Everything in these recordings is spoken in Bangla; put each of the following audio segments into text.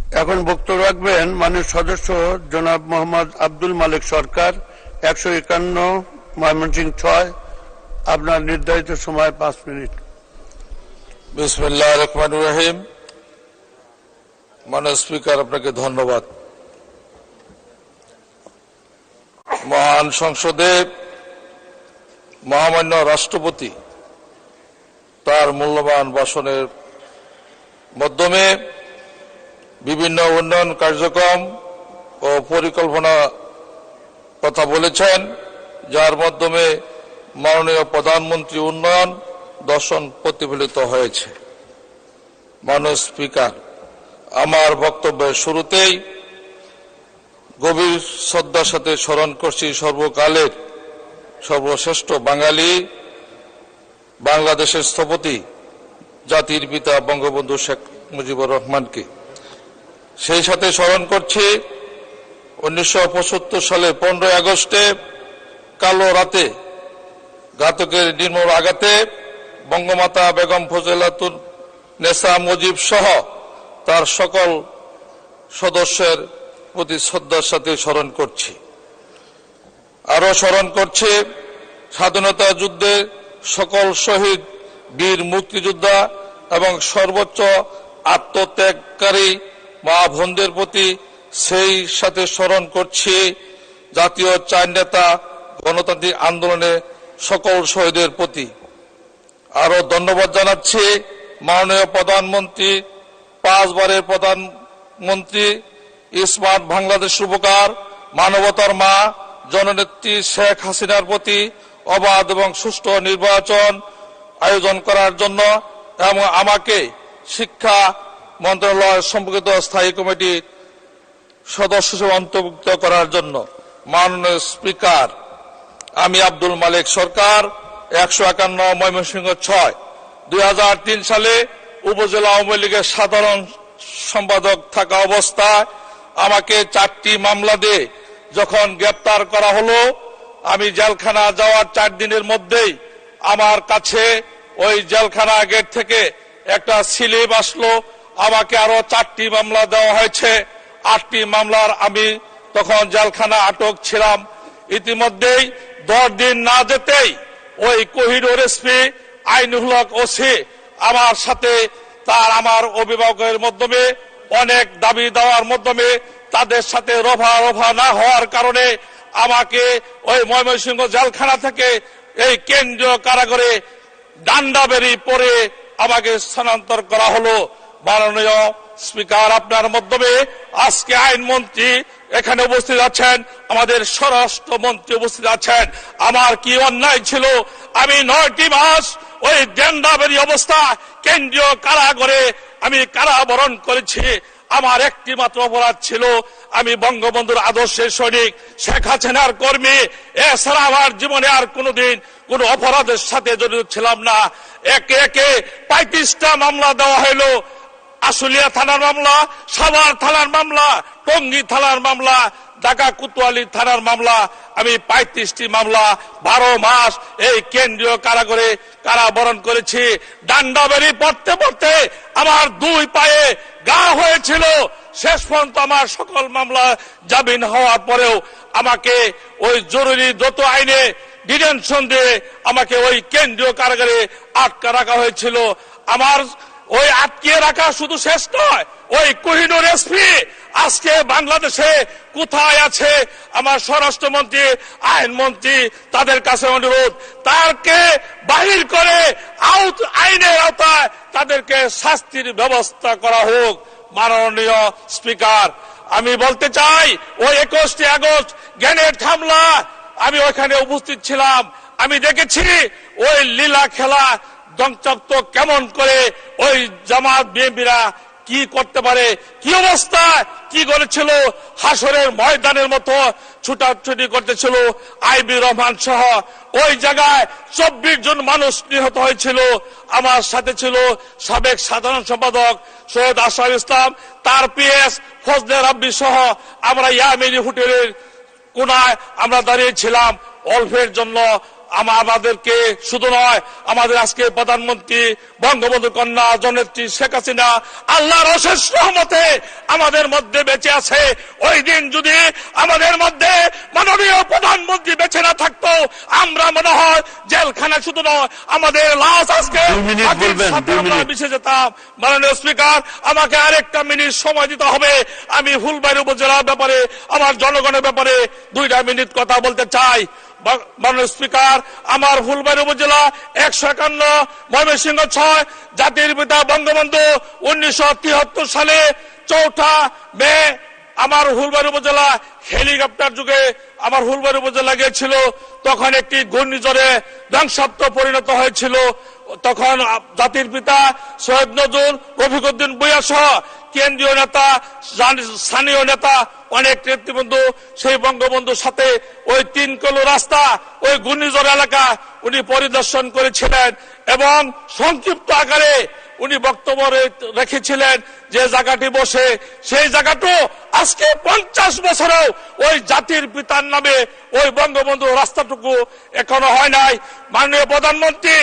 এখন বক্তব্য রাখবেন মাননীয় সদস্য জনাব মোহাম্মদ আব্দুল মালিক সরকার, 151 ময়মনসিংহ 6। আপনার নির্ধারিত সময় 5 মিনিট। বিসমিল্লাহির রহমানির রহিম। মাননীয় স্পিকার, আপনাকে ধন্যবাদ। মহান সংসদে মহামান্য রাষ্ট্রপতি তার মূল্যবান ভাষণের মাধ্যমে বিভিন্ন উন্নয়ন কার্যক্রম ও পরিকল্পনা কথা বলেছেন, যার মাধ্যমে মাননীয় প্রধানমন্ত্রী উন্নয়ন দর্শন প্রতিফলিত হয়েছে। মাননীয় স্পিকার, আমার বক্তব্যের শুরুতেই গভীর শ্রদ্ধার সাথে স্মরণ করছি সর্বকালের সর্বশ্রেষ্ঠ বাঙালি, বাংলাদেশের স্থপতি, জাতির পিতা বঙ্গবন্ধু শেখ মুজিবুর রহমানকে। সেই সাথে স্মরণ করছি 1975 সালে 15 আগস্টে কালো রাতে ঘাতকের নির্মম আঘাতে বঙ্গমাতা বেগম ফজিলাতুন নেসা মুজিব সহ তার সকল সদস্যের প্রতি শ্রদ্ধার সাথে স্মরণ করছি। আরো স্মরণ করছে স্বাধীনতা যুদ্ধে সকল শহীদ বীর মুক্তিযোদ্ধা এবং সর্বোচ্চ আত্মত্যাগকারী মা বোনদের প্রতি। সেই সাথে স্মরণ করছি জাতীয় চার নেতা গণতান্ত্রিক আন্দোলনে সকল শহীদের প্রতি। আরো ধন্যবাদ জানাচ্ছি মাননীয় প্রধানমন্ত্রী, 5 বারের প্রধানমন্ত্রী, স্মার্ট বাংলাদেশ রূপকার, মানবতার মা জননেত্রী শেখ হাসিনার প্রতি অবাধ এবং সুষ্ঠু নির্বাচন আয়োজন করার জন্য এবং আমাকে শিক্ষা মন্ত্রণালয় সম্পর্কিত স্থায়ী কমিটির সদস্য হিসেবে অন্তর্ভুক্ত করার জন্য। মাননীয় স্পিকার, আমি আব্দুল মালিক সরকার, 151 ময়মনসিংহ 6। 2003 সালে উপজেলা আওয়ামী লীগের সাধারণ সম্পাদক থাকা অবস্থায় আমাকে 4টি মামলা দিয়ে যখন গ্রেপ্তার করা হলো, আমি জেলখানা যাওয়ার 4 দিনের মধ্যেই আমার কাছে ওই জেলখানা গেট থেকে একটা স্লিপ আসলো। আমাকে আরো 4টি মামলা দেওয়া হয়েছে। 8টি মামলার আমি তখন জেলখানা আটক ছিলাম। ইতিমধ্যেই 10 দিন না যেতেই ওই কোহিনুর এসপি, আইনুল হক ওসি আমার সাথে আমার অভিভাবকের মাধ্যমে অনেক দাবি দেওয়ার মাধ্যমে তাদের সাথে রফা না হওয়ার কারণে আমাকে ওই ময়মনসিংহ জেলখানা থেকে এই কেন্দ্রীয় কারাগারে ডান্ডাবেরি পরে আমাকে স্থানান্তর করা হলো। মাননীয় স্পিকার, আপনার মাধ্যমে আজকে আইনমন্ত্রী এখানে উপস্থিত আছেন, আমাদের স্বরাষ্ট্রমন্ত্রী উপস্থিত আছেন। আমার কি অন্যায় ছিল? আমি 9টি মাস ওই ডান্ডাবেরি অবস্থা কেন্দ্রীয় কারাগারে আমি কারাবরণ করেছি। আমার একটি মাত্র অপরাধ ছিল, আমি বঙ্গবন্ধুর আদর্শের সৈনিক, শেখ হাসিনার কর্মী। এছাড়া আমার জীবনে আর কোনোদিন কোন অপরাধের সাথে জড়িত ছিলাম না। একে একে 35টা মামলা দেওয়া হলো। আশুলিয়া থানার মামলা, সাভার থানার মামলা, টঙ্গী থানার মামলা, ঢাকা কোতোয়ালি থানার মামলা। আমি 35টি মামলা 12 মাস এই কেন্দ্রীয় কারাগারে কারাবরণ করেছি। ডান্ডাবেরি পড়তে পড়তে আমার 2 পায়ে গা হয়েছিল। শেষ পর্যন্ত আমার সকল মামলা জামিন হওয়ার পরেও আমাকে ওই জরুরি দ্রুত আইনে ডিটেনশন দিয়ে আমাকে ওই কেন্দ্রীয় কারাগারে আটকা রাখা হয়েছিল। আমার ওই আটকিয়ে রাখা শুধু শেষ নয়, ওই কোহিনুর এসপি আজকে বাংলাদেশে কোথায় আছে? আমার স্বরাষ্ট্রমন্ত্রী, আইনমন্ত্রী, তাদের কাছে অনুরোধ, তাকে বাহির করে আইনের আওতায় তাদেরকে শাস্তির ব্যবস্থা করা হোক। মাননীয় স্পিকার, আমি বলতে চাই, ওই 21 আগস্ট গ্রেনেড হামলা আমি ওইখানে উপস্থিত ছিলাম। আমি দেখেছি ওই লীলা খেলা ধ্বংসাত্ম কেমন করে ওই জামাত বিএনপিরা কি করতে পারে, কি অবস্থা কি করেছিল। হাসরের ময়দানের মতো ছুটাছুটি করতেছিল। আইবি রহমান সহ ওই জায়গায় 24 জন মানুষ নিহত হয়েছিল। আমার সাথে ছিল সাবেক সাধারণ সম্পাদক সৈয়দ আশরাফ ইসলাম, তার পিএস ফজলে রাব্বি সহ আমরা ইয়ামিনী হোটেলের কোনায় আমরা দাঁড়িয়েছিলাম অল্পের জন্য। আমাদেরকে শুধু নয়, আমাদের আজকে প্রধানমন্ত্রী বঙ্গবন্ধু কন্যা জননেত্রী শেখ হাসিনা আল্লাহর অশেষ রহমতে আমাদের মধ্যে বেঁচে আছে। ওই দিন যদি আমাদের মধ্যে মাননীয় প্রধানমন্ত্রী বেঁচে না থাকতো, আমরা মনে হয় জেলখানা শুধু নয়, আমাদের লাশ আজকে মিশে যেতাম। মাননীয় স্পিকার, আমাকে আরেকটা মিনিট সময় দিতে হবে। আমি ফুলবাড়ী উপজেলার ব্যাপারে, আমার জনগণের ব্যাপারে 2 মিনিট কথা বলতে চাই। মাননীয় স্পিকার, আমার ফুলবাড়ী উপজেলা 151, ময়মনসিংহ 6, জাতির পিতা বঙ্গবন্ধু 1973 সালে 4 মে আমার ফুলবাড়ী উপজেলা হেলিকপ্টার যুগে আমার ফুলবাড়ী উপজেলা গিয়েছিল। তখন একটি ঘূর্ণিঝড়ে ধ্বংসাত্ম পরিণত হয়েছিল। তখন জাতির পিতা সৈয়দ নজরুল, রফিকুদ্দিন ভূঁইয়া সহ কেন্দ্রীয় নেতা, স্থানীয় নেতা, অনেক নেতৃবৃন্দ সেই বঙ্গবন্ধুর সাথে ওই 3 কিলো রাস্তা, ওই ঘূর্ণিঝড় এলাকা উনি পরিদর্শন করেছিলেন এবং সংক্ষিপ্ত আকারে উনি বক্তব্য রেখেছিলেন যে জায়গাটি বসে, সেই জায়গাটা আজকে 50 বছরেও ওই জাতির পিতার নামে ওই বঙ্গবন্ধু রাস্তাটুকু এখনো হয় নাই। মাননীয় প্রধানমন্ত্রী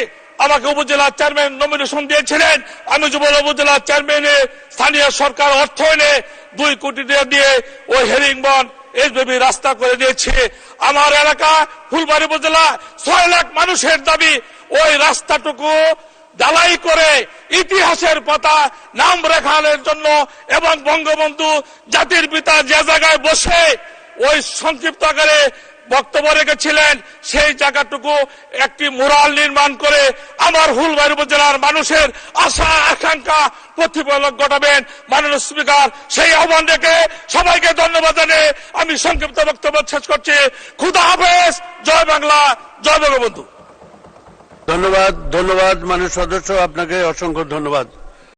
আমাকে উপজেলা চেয়ারম্যান নমিনেশন দিয়েছিলেন। আমি যুব উপজেলা চেয়ারম্যানে স্থানীয় সরকার অর্থায়নে 2 কোটি টাকা দিয়ে ওই হেরিংবন এসবিবি রাস্তা করে দিয়েছে। আমার এলাকা ফুলবাড়ী উপজেলা 6 লাখ মানুষের দাবি ওই রাস্তাটুকু ঢালাই করে ইতিহাসের পাতা নাম রেখানোর জন্য এবং বঙ্গবন্ধু জাতির পিতা যে জায়গায় বসে ওই সংক্ষিপ্ত আকারে বক্তব্য রেখেছিলেন, সেই জায়গাটুকু একটি মুরাল নির্মাণ করে আমার ফুলবাড়ী উপজেলার মানুষের আশা আকাঙ্ক্ষা প্রতিফলন ঘটাবেন। মাননীয় স্পিকার, সেই আহ্বান রেখে সবাইকে ধন্যবাদ জানিয়ে আমি সংক্ষিপ্ত বক্তব্য শেষ করছি। খুদা হাফেজ। জয় বাংলা, জয় বঙ্গবন্ধু। ধন্যবাদ। ধন্যবাদ মাননীয় সদস্য, আপনাকে অসংখ্য ধন্যবাদ।